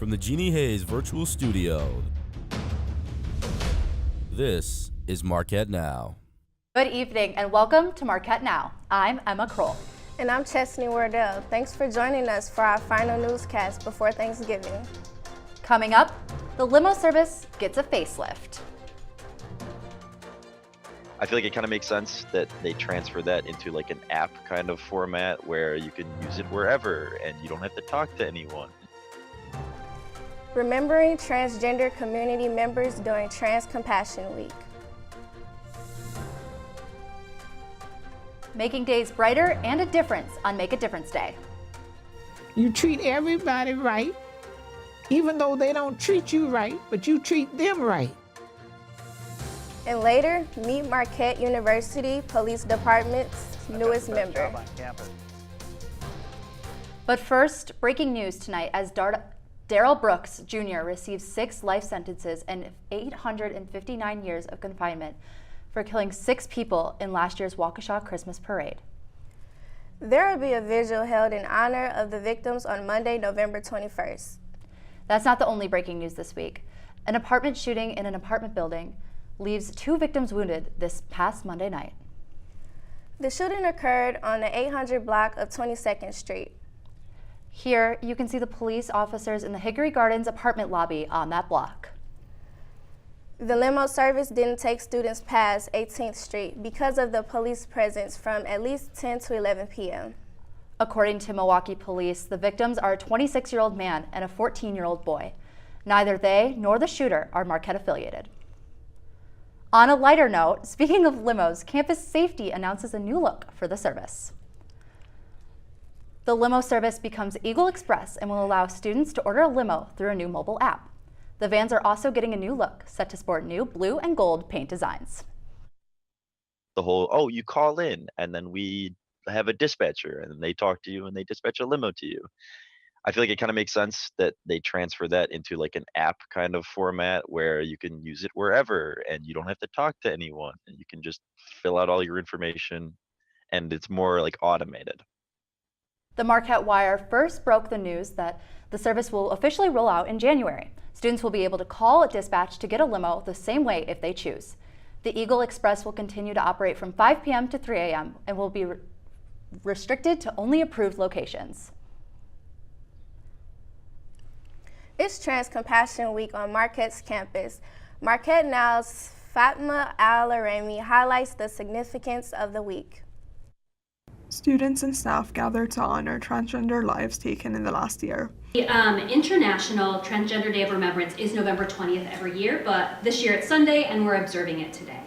From the Jeannie Hayes Virtual Studio, this is Marquette Now. Good evening and welcome to Marquette Now. I'm Emma Kroll. And I'm Chesney Wardell. Thanks for joining us for our final newscast before Thanksgiving. Coming up, the limo service gets a facelift. I feel like it kind of makes sense that they transfer that into like an app kind of format where you can use it wherever and you don't have to talk to anyone. Remembering transgender community members during Trans Compassion Week. Making days brighter and a difference on Make a Difference Day. You treat everybody right, even though they don't treat you right, but you treat them right. And later, meet Marquette University Police Department's newest member. But first, breaking news tonight as Darrell Brooks Jr. receives 6 life sentences and 859 years of confinement for killing 6 people in last year's Waukesha Christmas parade. There will be a vigil held in honor of the victims on Monday, November 21st. That's not the only breaking news this week. An apartment shooting in an apartment building leaves 2 victims wounded this past Monday night. The shooting occurred on the 800 block of 22nd Street. Here, you can see the police officers in the Hickory Gardens apartment lobby on that block. The limo service didn't take students past 18th Street because of the police presence from at least 10 to 11 p.m. According to Milwaukee police, the victims are a 26-year-old man and a 14-year-old boy. Neither they nor the shooter are Marquette affiliated. On a lighter note, speaking of limos, Campus Safety announces a new look for the service. The limo service becomes Eagle Express and will allow students to order a limo through a new mobile app. The vans are also getting a new look, set to sport new blue and gold paint designs. The whole, you call in and then we have a dispatcher and they talk to you and they dispatch a limo to you. I feel like it kind of makes sense that they transfer that into like an app kind of format where you can use it wherever and you don't have to talk to anyone and you can just fill out all your information and it's more like automated. The Marquette Wire first broke the news that the service will officially roll out in January. Students will be able to call a dispatch to get a limo the same way if they choose. The Eagle Express will continue to operate from 5 p.m. to 3 a.m. and will be restricted to only approved locations. It's Trans Compassion Week on Marquette's campus. Marquette Now's Fatma Al-Arami highlights the significance of the week. Students and staff gathered to honor transgender lives taken in the last year. The International Transgender Day of Remembrance is November 20th every year, but this year it's Sunday and we're observing it today.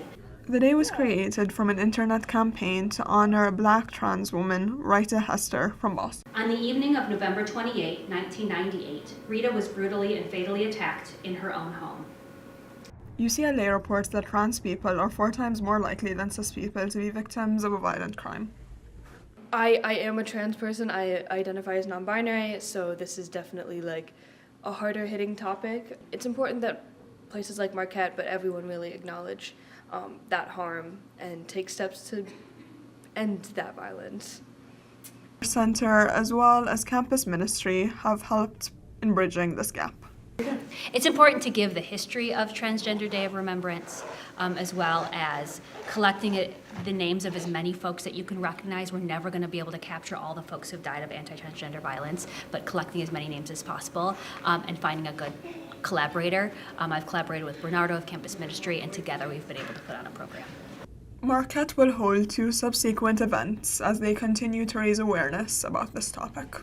The day was created from an internet campaign to honor a Black trans woman, Rita Hester, from Boston. On the evening of November 28, 1998, Rita was brutally and fatally attacked in her own home. UCLA reports that trans people are 4 times more likely than cis people to be victims of a violent crime. I am a trans person. I identify as non-binary, so this is definitely like a harder hitting topic. It's important that places like Marquette, but everyone really acknowledge that harm and take steps to end that violence. Our center, as well as campus ministry, have helped in bridging this gap. It's important to give the history of Transgender Day of Remembrance, as well as collecting the names of as many folks that you can recognize. We're never going to be able to capture all the folks who've died of anti-transgender violence, but collecting as many names as possible and finding a good collaborator. I've collaborated with Bernardo of Campus Ministry, and together we've been able to put on a program. Marquette will hold 2 subsequent events as they continue to raise awareness about this topic.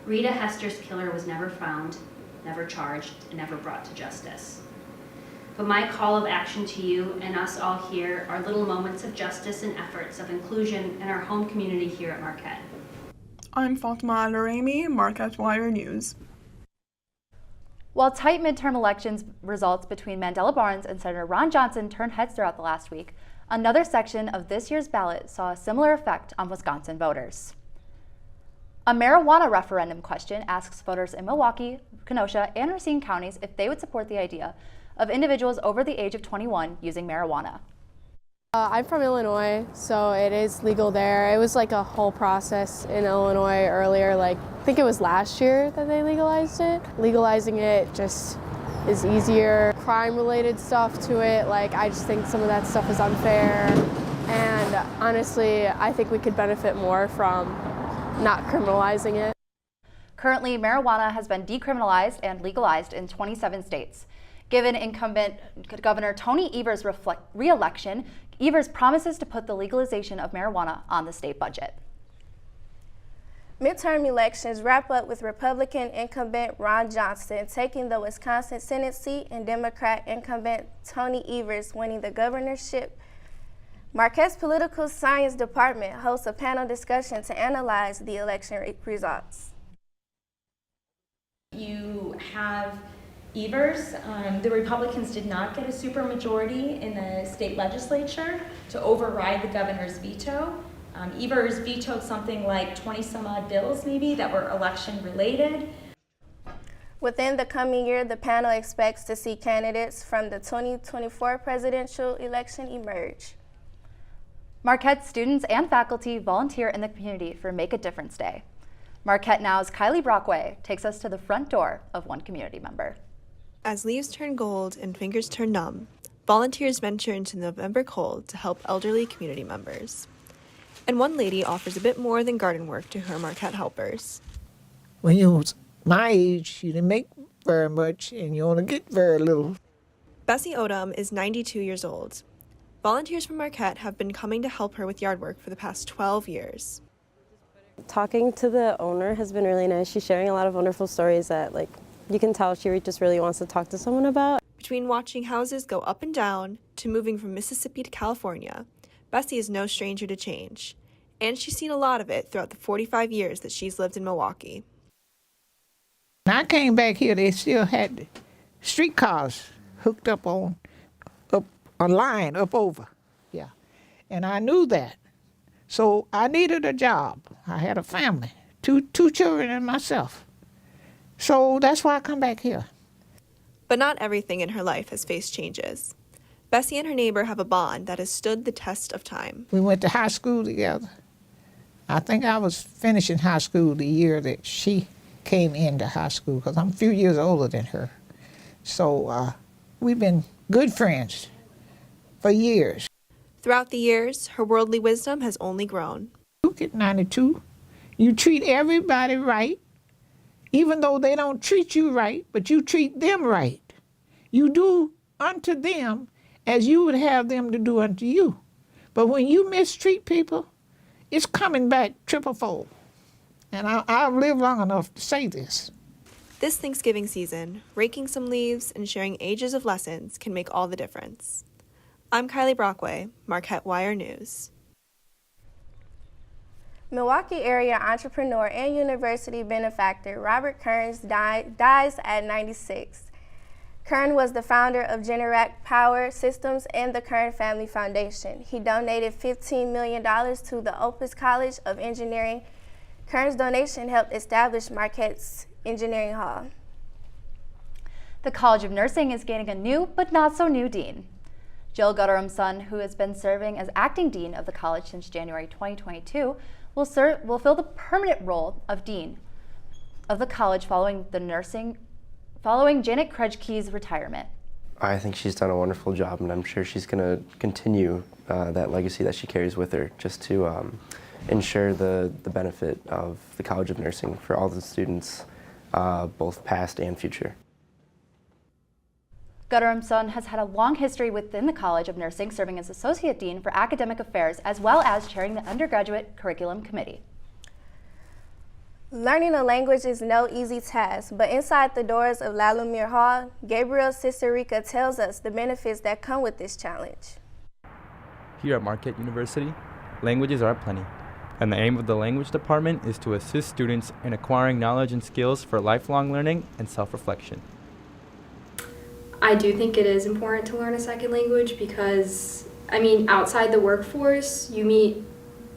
Rita Hester's killer was never found, never charged, and never brought to justice. But my call of action to you and us all here are little moments of justice and efforts of inclusion in our home community here at Marquette. I'm Fatma Al-Arami, Marquette Wire News. While tight midterm elections results between Mandela Barnes and Senator Ron Johnson turned heads throughout the last week, another section of this year's ballot saw a similar effect on Wisconsin voters. A marijuana referendum question asks voters in Milwaukee, Kenosha, and Racine counties if they would support the idea of individuals over the age of 21 using marijuana. I'm from Illinois, so it is legal there. It was like a whole process in Illinois earlier, I think it was last year that they legalized it. Legalizing it just is easier. Crime-related stuff to it, I just think some of that stuff is unfair. And honestly, I think we could benefit more from not criminalizing it. Currently, marijuana has been decriminalized and legalized in 27 states. Given incumbent Governor Tony Evers' re-election, Evers promises to put the legalization of marijuana on the state budget. Midterm elections wrap up with Republican incumbent Ron Johnson taking the Wisconsin Senate seat and Democrat incumbent Tony Evers winning the governorship. Marquette's Political Science Department hosts a panel discussion to analyze the election results. You have Evers. The Republicans did not get a supermajority in the state legislature to override the governor's veto. Evers vetoed something like 20 some odd bills maybe that were election related. Within the coming year, the panel expects to see candidates from the 2024 presidential election emerge. Marquette students and faculty volunteer in the community for Make a Difference Day. Marquette Now's Kylie Brockway takes us to the front door of one community member. As leaves turn gold and fingers turn numb, volunteers venture into the November cold to help elderly community members. And one lady offers a bit more than garden work to her Marquette helpers. When you was my age, you didn't make very much and you only get very little. Bessie Odom is 92 years old. Volunteers from Marquette have been coming to help her with yard work for the past 12 years. Talking to the owner has been really nice. She's sharing a lot of wonderful stories that you can tell she just really wants to talk to someone about. Between watching houses go up and down to moving from Mississippi to California, Bessie is no stranger to change, and she's seen a lot of it throughout the 45 years that she's lived in Milwaukee. When I came back here, they still had streetcars hooked up on a line up over, yeah, and I knew that. So I needed a job. I had a family, two children and myself. So that's why I come back here. But not everything in her life has faced changes. Bessie and her neighbor have a bond that has stood the test of time. We went to high school together. I think I was finishing high school the year that she came into high school because I'm a few years older than her. So we've been good friends for years. Throughout the years, her worldly wisdom has only grown. You get 92, you treat everybody right, even though they don't treat you right, but you treat them right. You do unto them as you would have them to do unto you. But when you mistreat people, it's coming back triple-fold. And I've lived long enough to say this. This Thanksgiving season, raking some leaves and sharing ages of lessons can make all the difference. I'm Kylie Brockway, Marquette Wire News. Milwaukee area entrepreneur and university benefactor Robert Kearns dies at 96. Kern was the founder of Generac Power Systems and the Kern Family Foundation. He donated $15 million to the Opus College of Engineering. Kern's donation helped establish Marquette's Engineering Hall. The College of Nursing is gaining a new but not so new dean. Jill Gutterum's son, who has been serving as acting dean of the college since January 2022, will fill the permanent role of dean of the college following Janet Krejci's retirement. I think she's done a wonderful job, and I'm sure she's going to continue that legacy that she carries with her, just to ensure the benefit of the College of Nursing for all the students, both past and future. Gutterum's son has had a long history within the College of Nursing, serving as Associate Dean for Academic Affairs, as well as chairing the Undergraduate Curriculum Committee. Learning a language is no easy task, but inside the doors of La Lumiere Hall, Gabriel Cicerica tells us the benefits that come with this challenge. Here at Marquette University, languages are aplenty, and the aim of the language department is to assist students in acquiring knowledge and skills for lifelong learning and self-reflection. I do think it is important to learn a second language because, outside the workforce, you meet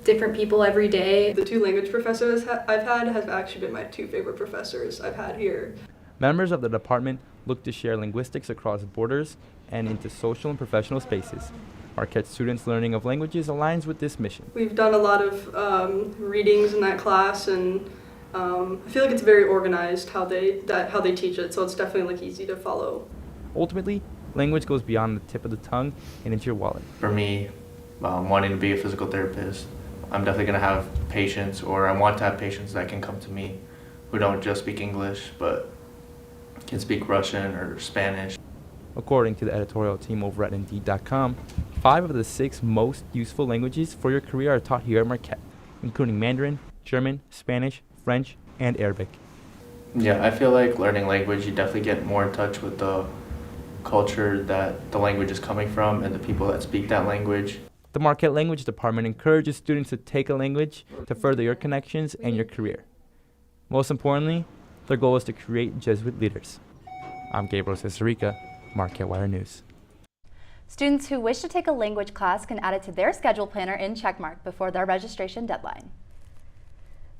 different people every day. The two language professors I've had have actually been my two favorite professors I've had here. Members of the department look to share linguistics across borders and into social and professional spaces. Marquette students' learning of languages aligns with this mission. We've done a lot of readings in that class, and I feel like it's very organized how they teach it, so it's definitely like easy to follow. Ultimately, language goes beyond the tip of the tongue and into your wallet. For me, wanting to be a physical therapist, I'm definitely going to have patients, or I want to have patients that can come to me who don't just speak English, but can speak Russian or Spanish. According to the editorial team over at Indeed.com, 5 of the 6 most useful languages for your career are taught here at Marquette, including Mandarin, German, Spanish, French, and Arabic. Yeah, I feel like learning language, you definitely get more in touch with the culture that the language is coming from and the people that speak that language. The Marquette Language Department encourages students to take a language to further your connections and your career. Most importantly, their goal is to create Jesuit leaders. I'm Gabriel Cesarica, Marquette Wire News. Students who wish to take a language class can add it to their schedule planner in Checkmark before their registration deadline.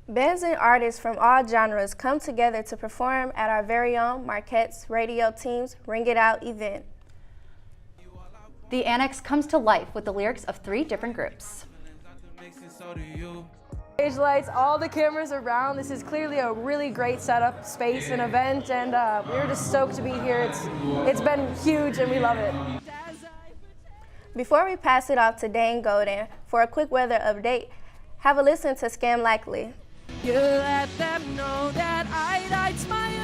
Bands and artists from all genres come together to perform at our very own Marquette's Radio Team's Ring It Out event. The Annex comes to life with the lyrics of 3 different groups. Stage lights, all the cameras around. This is clearly a really great setup, space, and event, and we're just stoked to be here. It's been huge, and we love it. Before we pass it off to Dane Golden for a quick weather update, have a listen to Scam Likely. You let them know that I like smiling.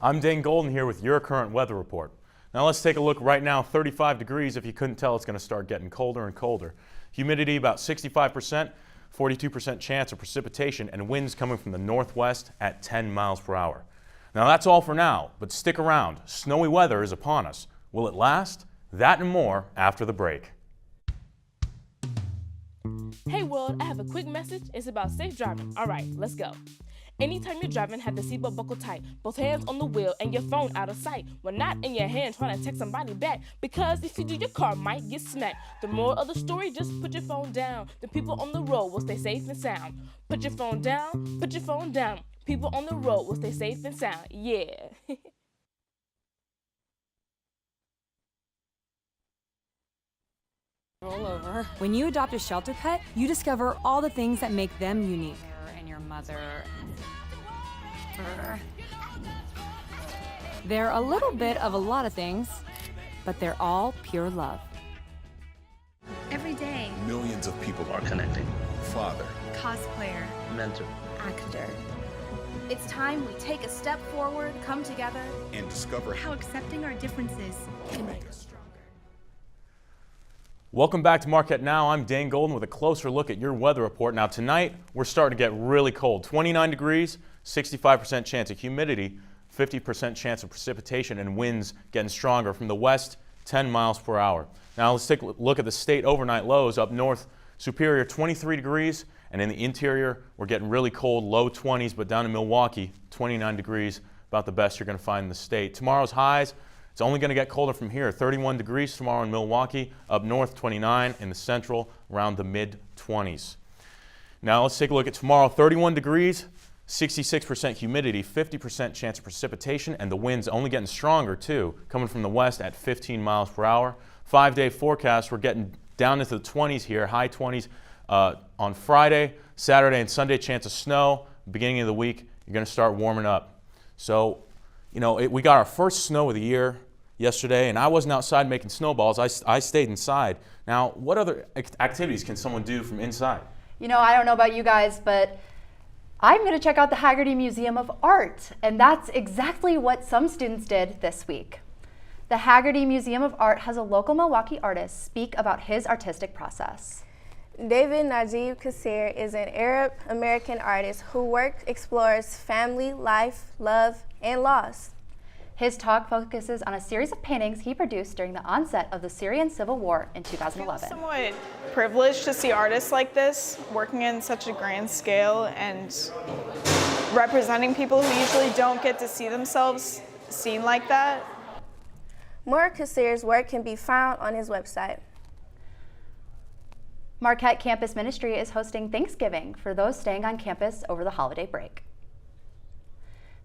I'm Dane Golden here with your current weather report. Now let's take a look right now. 35 degrees. If you couldn't tell, it's going to start getting colder and colder. Humidity about 65%. 42% chance of precipitation, and winds coming from the northwest at 10 miles per hour. Now that's all for now, but stick around. Snowy weather is upon us. Will it last? That and more after the break. Hey world, I have a quick message. It's about safe driving. All right, let's go. Anytime you're driving, have the seatbelt buckled tight. Both hands on the wheel and your phone out of sight. When not in your hand, trying to text somebody back. Because if you do, your car might get smacked. The moral of the story, just put your phone down. The people on the road will stay safe and sound. Put your phone down, put your phone down. People on the road will stay safe and sound. Yeah. Roll over. When you adopt a shelter pet, you discover all the things that make them unique. And your mother. They're a little bit of a lot of things, but they're all pure love. Every day, millions of people are connecting. Father, cosplayer, mentor, actor. It's time we take a step forward, come together, and discover how accepting our differences can make us stronger. Welcome back to Marquette Now. I'm Dane Golden with a closer look at your weather report. Now tonight, we're starting to get really cold. 29 degrees, 65% chance of humidity, 50% chance of precipitation, and winds getting stronger from the west, 10 miles per hour. Now let's take a look at the state overnight lows. Up north, Superior 23 degrees, and in the interior, we're getting really cold, low 20s, but down in Milwaukee, 29 degrees, about the best you're going to find in the state. Tomorrow's highs, it's only going to get colder from here. 31 degrees tomorrow in Milwaukee, up north 29, in the central around the mid-20s. Now let's take a look at tomorrow. 31 degrees, 66% humidity, 50% chance of precipitation, and the winds only getting stronger too, coming from the west at 15 miles per hour. 5-day forecast, we're getting down into the 20s here, high 20s on Friday, Saturday, and Sunday. Chance of snow. Beginning of the week, you're going to start warming up. So, you know, we got our first snow of the year yesterday, and I wasn't outside making snowballs. I stayed inside. Now, what other activities can someone do from inside? You know, I don't know about you guys, but I'm going to check out the Haggerty Museum of Art, and that's exactly what some students did this week. The Haggerty Museum of Art has a local Milwaukee artist speak about his artistic process. David Najib Kassir is an Arab-American artist whose work explores family, life, love, and loss. His talk focuses on a series of paintings he produced during the onset of the Syrian civil war in 2011. I feel somewhat privileged to see artists like this working in such a grand scale and representing people who usually don't get to see themselves seen like that. More Kassir's work can be found on his website. Marquette Campus Ministry is hosting Thanksgiving for those staying on campus over the holiday break.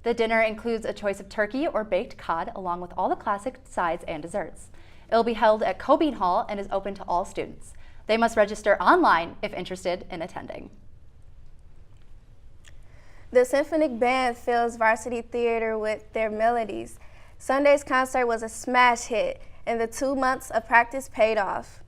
The dinner includes a choice of turkey or baked cod along with all the classic sides and desserts. It will be held at Cobean Hall and is open to all students. They must register online if interested in attending. The symphonic band fills Varsity Theater with their melodies. Sunday's concert was a smash hit, and the 2 months of practice paid off.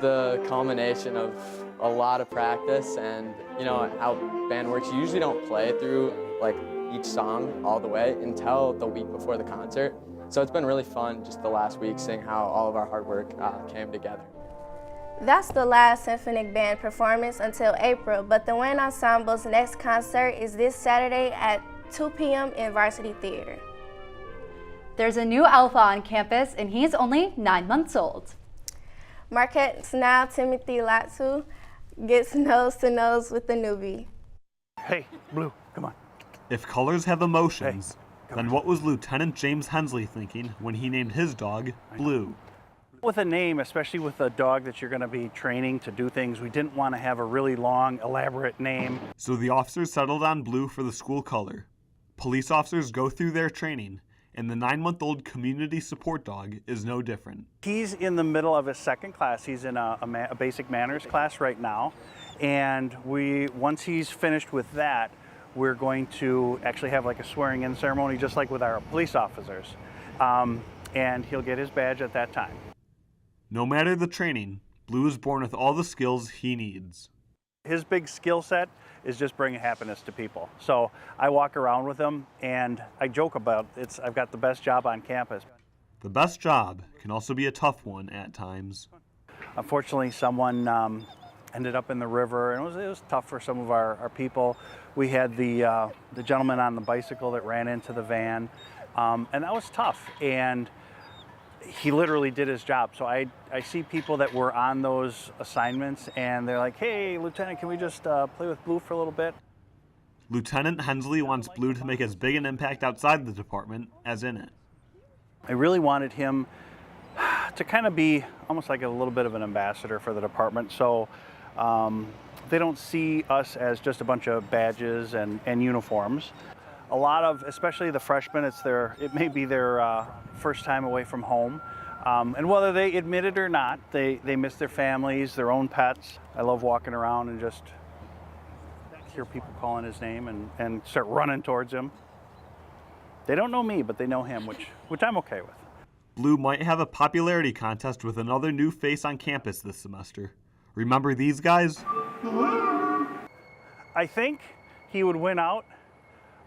The culmination of a lot of practice and, you know, how band works. You usually don't play through like each song all the way until the week before the concert. So it's been really fun just the last week seeing how all of our hard work came together. That's the last symphonic band performance until April, but the Wind Ensemble's next concert is this Saturday at 2 p.m. in Varsity Theater. There's a new alpha on campus and he's only 9 months old. Marquette Now Timothy Latu gets nose to nose with the newbie. Hey, Blue, come on. If colors have emotions, then what was Lieutenant James Hensley thinking when he named his dog Blue? With a name, especially with a dog that you're going to be training to do things, we didn't want to have a really long, elaborate name. So the officers settled on blue for the school color. Police officers go through their training, and the 9-month-old community support dog is no different. He's in the middle of his second class. He's in a basic manners class right now. And once he's finished with that, we're going to actually have like a swearing-in ceremony, just like with our police officers. And he'll get his badge at that time. No matter the training, Blue is born with all the skills he needs. His big skill set is just bringing happiness to people. So I walk around with him and I joke about I've got the best job on campus. The best job can also be a tough one at times. Unfortunately, someone ended up in the river, and it was tough for some of our people. We had the gentleman on the bicycle that ran into the van, and that was tough. And he literally did his job. So I see people that were on those assignments and they're like, hey, Lieutenant, can we just play with Blue for a little bit? Lieutenant Hensley wants Blue to make as big an impact outside the department as in it. I really wanted him to kind of be almost like a little bit of an ambassador for the department. So they don't see us as just a bunch of badges and uniforms. A lot of, especially the freshmen, it may be their first time away from home. And whether they admit it or not, they miss their families, their own pets. I love walking around and just hear people calling his name and start running towards him. They don't know me, but they know him, which I'm okay with. Blue might have a popularity contest with another new face on campus this semester. Remember these guys? I think he would win out.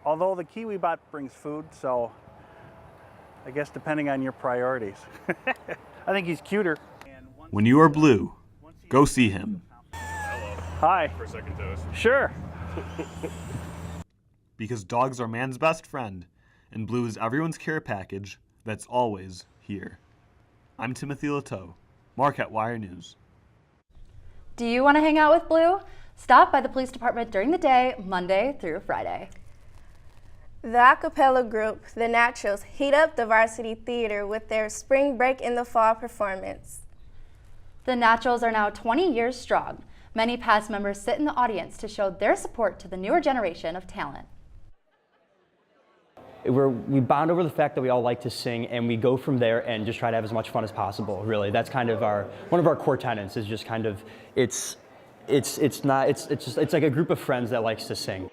Although the Kiwi bot brings food, so I guess depending on your priorities. I think he's cuter. When you are Blue, go see him. Hi. For a second toast. Sure. Because dogs are man's best friend, and Blue is everyone's care package that's always here. I'm Timothy Lateau, Marquette Wire News. Do you want to hang out with Blue? Stop by the police department during the day, Monday through Friday. The a cappella group, The Naturals, heat up the Varsity Theater with their Spring Break in the Fall performance. The Naturals are now 20 years strong. Many past members sit in the audience to show their support to the newer generation of talent. We bond over the fact that we all like to sing, and we go from there and just try to have as much fun as possible, really. That's kind of one of our core tenets is just kind of, it's like a group of friends that likes to sing.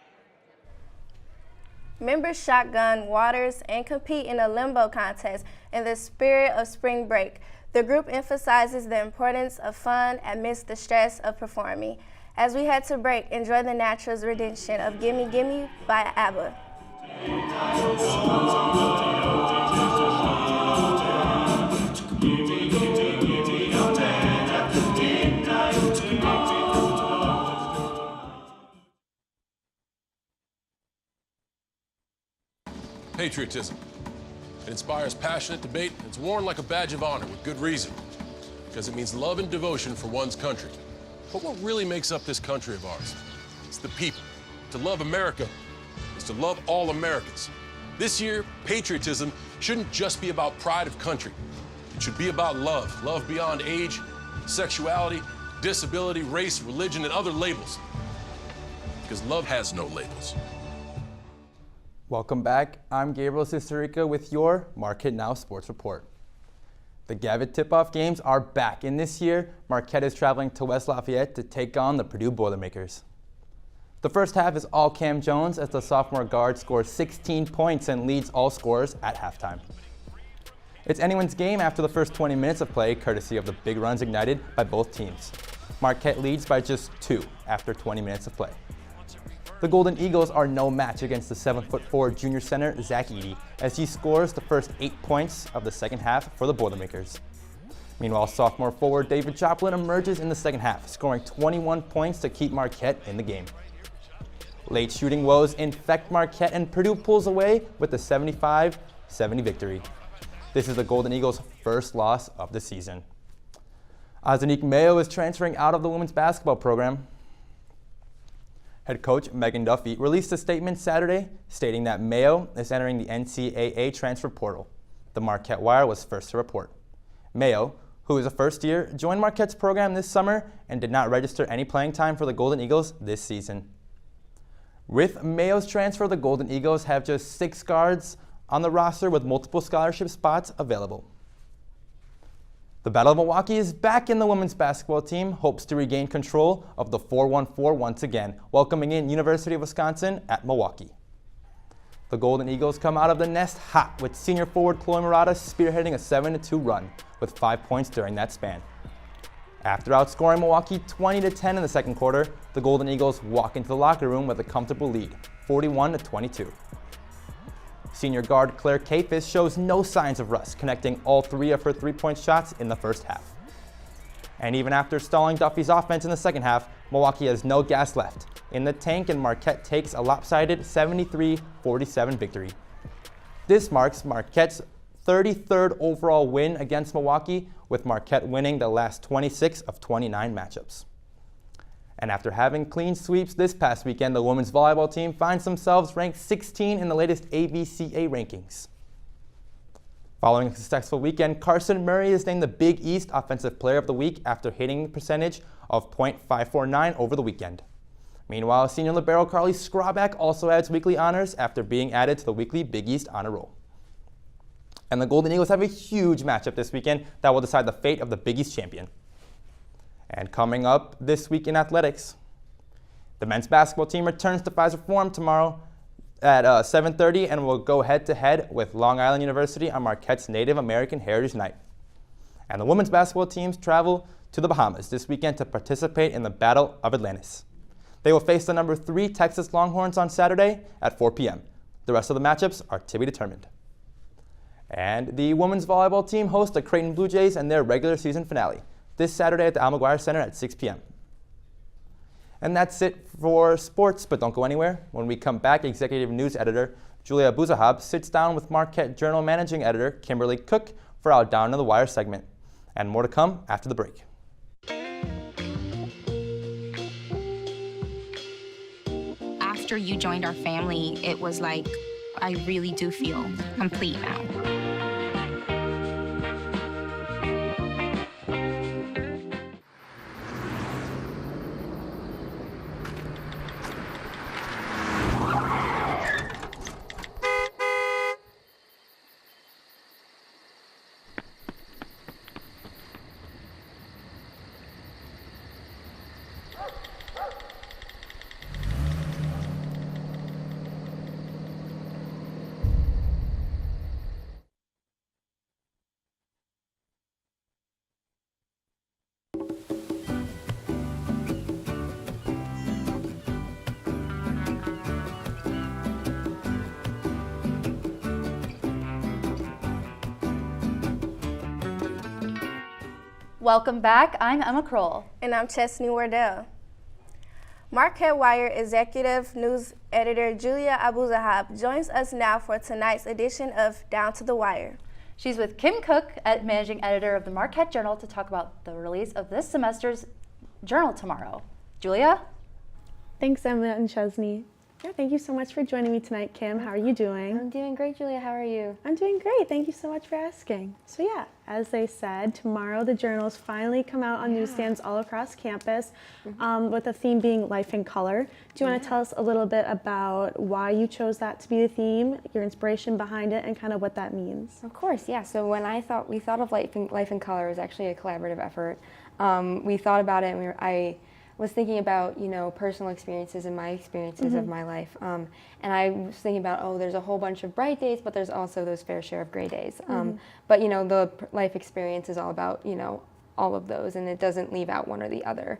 Members shotgun waters and compete in a limbo contest in the spirit of spring break. The group emphasizes the importance of fun amidst the stress of performing. As we head to break, enjoy The Naturals' rendition of Gimme Gimme by ABBA. Patriotism. It inspires passionate debate, and it's worn like a badge of honor with good reason, because it means love and devotion for one's country. But what really makes up this country of ours? It's the people. To love America is to love all Americans. This year, patriotism shouldn't just be about pride of country. It should be about love, love beyond age, sexuality, disability, race, religion, and other labels. Because love has no labels. Welcome back. I'm Gabriel Sisterica with your Marquette Now Sports Report. The Gavitt tip-off games are back, and this year, Marquette is traveling to West Lafayette to take on the Purdue Boilermakers. The first half is all Cam Jones as the sophomore guard scores 16 points and leads all scorers at halftime. It's anyone's game after the first 20 minutes of play, courtesy of the big runs ignited by both teams. Marquette leads by just 2 after 20 minutes of play. The Golden Eagles are no match against the 7'4" junior center Zach Edey as he scores the first 8 points of the second half for the Boilermakers. Meanwhile, sophomore forward David Joplin emerges in the second half, scoring 21 points to keep Marquette in the game. Late shooting woes infect Marquette and Purdue pulls away with a 75-70 victory. This is the Golden Eagles' first loss of the season. Azanique Mayo is transferring out of the women's basketball program. Head coach Megan Duffy released a statement Saturday stating that Mayo is entering the NCAA transfer portal. The Marquette Wire was first to report. Mayo, who is a first year, joined Marquette's program this summer and did not register any playing time for the Golden Eagles this season. With Mayo's transfer, the Golden Eagles have just 6 guards on the roster with multiple scholarship spots available. The Battle of Milwaukee is back, and the women's basketball team hopes to regain control of the 4-1-4 once again, welcoming in University of Wisconsin at Milwaukee. The Golden Eagles come out of the nest hot with senior forward Chloe Murata spearheading a 7-2 run with 5 points during that span. After outscoring Milwaukee 20-10 in the second quarter, the Golden Eagles walk into the locker room with a comfortable lead, 41-22. Senior guard Claire Capis shows no signs of rust, connecting all 3 of her 3-point shots in the first half. And even after stalling Duffy's offense in the second half, Milwaukee has no gas left in the tank, and Marquette takes a lopsided 73-47 victory. This marks Marquette's 33rd overall win against Milwaukee, with Marquette winning the last 26 of 29 matchups. And after having clean sweeps this past weekend, the women's volleyball team finds themselves ranked 16 in the latest ABCA rankings. Following a successful weekend, Carson Murray is named the Big East Offensive Player of the Week after hitting a percentage of .549 over the weekend. Meanwhile, senior libero Carly Scrawback also adds weekly honors after being added to the weekly Big East honor roll. And the Golden Eagles have a huge matchup this weekend that will decide the fate of the Big East champion. And coming up this week in athletics, the men's basketball team returns to Pfizer Forum tomorrow at 7:30 and will go head-to-head with Long Island University on Marquette's Native American Heritage Night. And the women's basketball teams travel to the Bahamas this weekend to participate in the Battle of Atlantis. They will face the number 3 Texas Longhorns on Saturday at 4 p.m. The rest of the matchups are to be determined. And the women's volleyball team hosts the Creighton Blue Jays in their regular season finale this Saturday at the Al McGuire Center at 6 p.m. And that's it for sports, but don't go anywhere. When we come back, Executive News Editor Julia Abuzahab sits down with Marquette Journal Managing Editor Kimberly Cook for our Down to the Wire segment. And more to come after the break. After you joined our family, it was like, I really do feel complete now. Welcome back. I'm Emma Kroll. And I'm Chesney Wardell. Marquette Wire Executive News Editor Julia Abuzahab joins us now for tonight's edition of Down to the Wire. She's with Kim Cook, Managing Editor of the Marquette Journal, to talk about the release of this semester's journal tomorrow. Julia? Thanks, Emma and Chesney. Yeah, thank you so much for joining me tonight, Kim. How are you doing? I'm doing great, Julia. How are you? I'm doing great. Thank you so much for asking. So yeah, as they said, tomorrow the journals finally come out on newsstands all across campus, with the theme being Life in Color. Do you want to tell us a little bit about why you chose that to be the theme, your inspiration behind it, and kind of what that means? Of course, yeah. So when we thought of Life in Color, it was actually a collaborative effort. We thought about it, and I was thinking about, personal experiences and my experiences of my life. And I was thinking about, there's a whole bunch of bright days, but there's also those fair share of gray days. But, the life experience is all about, all of those, and it doesn't leave out one or the other.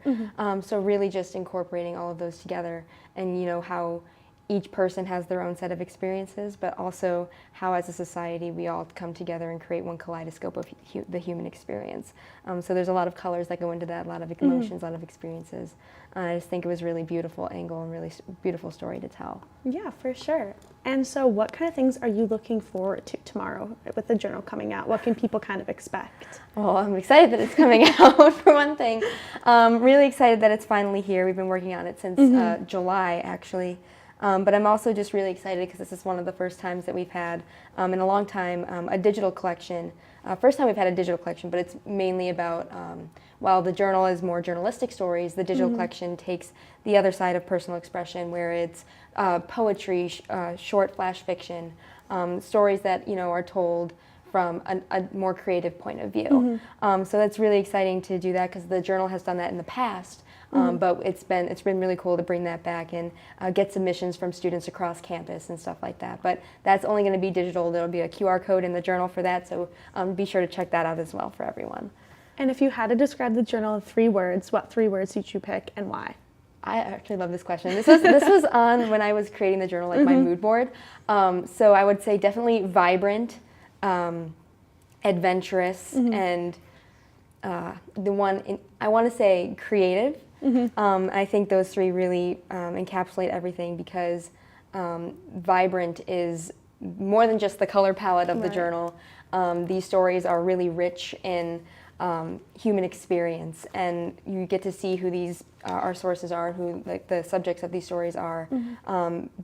So really just incorporating all of those together, and, how each person has their own set of experiences, but also how as a society we all come together and create one kaleidoscope of the human experience. So there's a lot of colors that go into that, a lot of emotions, a lot of experiences. I just think it was a really beautiful angle and really beautiful story to tell. Yeah, for sure. And so what kind of things are you looking forward to tomorrow with the journal coming out? What can people kind of expect? Well, I'm excited that it's coming out, for one thing. Really excited that it's finally here. We've been working on it since July, actually. But I'm also just really excited because this is one of the first times that we've had, in a long time, a digital collection. First time we've had a digital collection, but it's mainly about, while the journal is more journalistic stories, the digital collection takes the other side of personal expression, where it's poetry, short flash fiction, stories that, are told from a more creative point of view. So that's really exciting to do that, because the journal has done that in the past. But it's been really cool to bring that back and get submissions from students across campus and stuff like that. But that's only going to be digital. There'll be a QR code in the journal for that, so be sure to check that out as well for everyone. And if you had to describe the journal in 3 words, what 3 words did you pick and why? I actually love this question. This was on when I was creating the journal, like my mood board. So I would say definitely vibrant, adventurous, and I want to say creative. I think those 3 really encapsulate everything, because vibrant is more than just the color palette of the journal. These stories are really rich in human experience, and you get to see who these our sources are, who the subjects of these stories are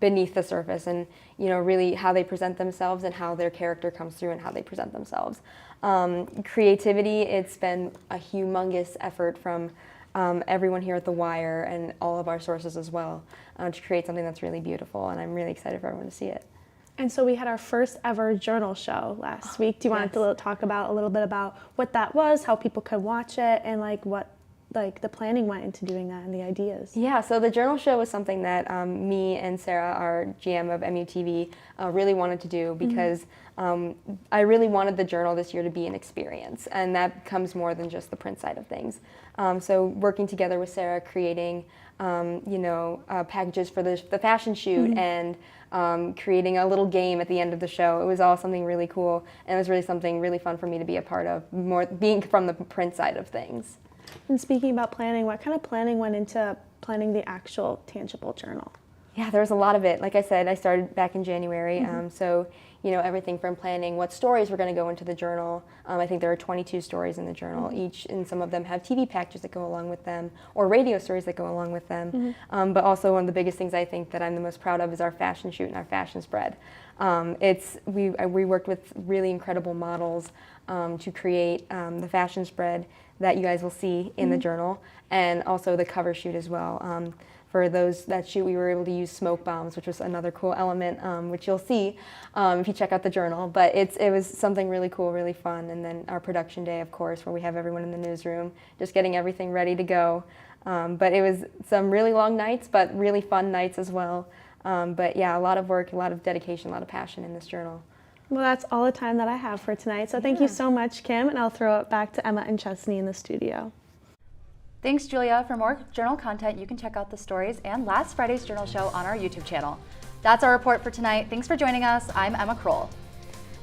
beneath the surface, and really how they present themselves and how their character comes through and how they present themselves. Creativity, it's been a humongous effort from everyone here at The Wire and all of our sources as well, to create something that's really beautiful, and I'm really excited for everyone to see it. And so we had our first ever journal show last week. Do you want to talk about a little bit about what that was, how people could watch it, and what the planning went into doing that and the ideas? Yeah, so the journal show was something that me and Sarah, our GM of MUTV, really wanted to do, because I really wanted the journal this year to be an experience, and that comes more than just the print side of things. So working together with Sarah, creating packages for the fashion shoot, and creating a little game at the end of the show. It was all something really cool, and it was really something really fun for me to be a part of, more being from the print side of things. And speaking about planning, what kind of planning went into planning the actual tangible journal? Yeah, there was a lot of it. Like I said, I started back in January, so everything from planning what stories were going to go into the journal. I think there are 22 stories in the journal each, and some of them have TV packages that go along with them, or radio stories that go along with them. But also one of the biggest things I think that I'm the most proud of is our fashion shoot and our fashion spread. We worked with really incredible models to create the fashion spread that you guys will see in the journal, and also the cover shoot as well. For that shoot, we were able to use smoke bombs, which was another cool element, which you'll see if you check out the journal. But it was something really cool, really fun. And then our production day, of course, where we have everyone in the newsroom, just getting everything ready to go. But it was some really long nights, but really fun nights as well. But yeah, a lot of work, a lot of dedication, a lot of passion in this journal. Well, that's all the time that I have for tonight. So thank you so much, Kim, and I'll throw it back to Emma and Chesney in the studio. Thanks, Julia. For more journal content, you can check out the stories and last Friday's journal show on our YouTube channel. That's our report for tonight. Thanks for joining us. I'm Emma Kroll.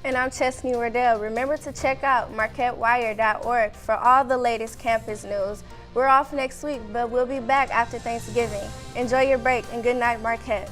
And I'm Chesney Wardell. Remember to check out marquettewire.org for all the latest campus news. We're off next week, but we'll be back after Thanksgiving. Enjoy your break, and good night, Marquette.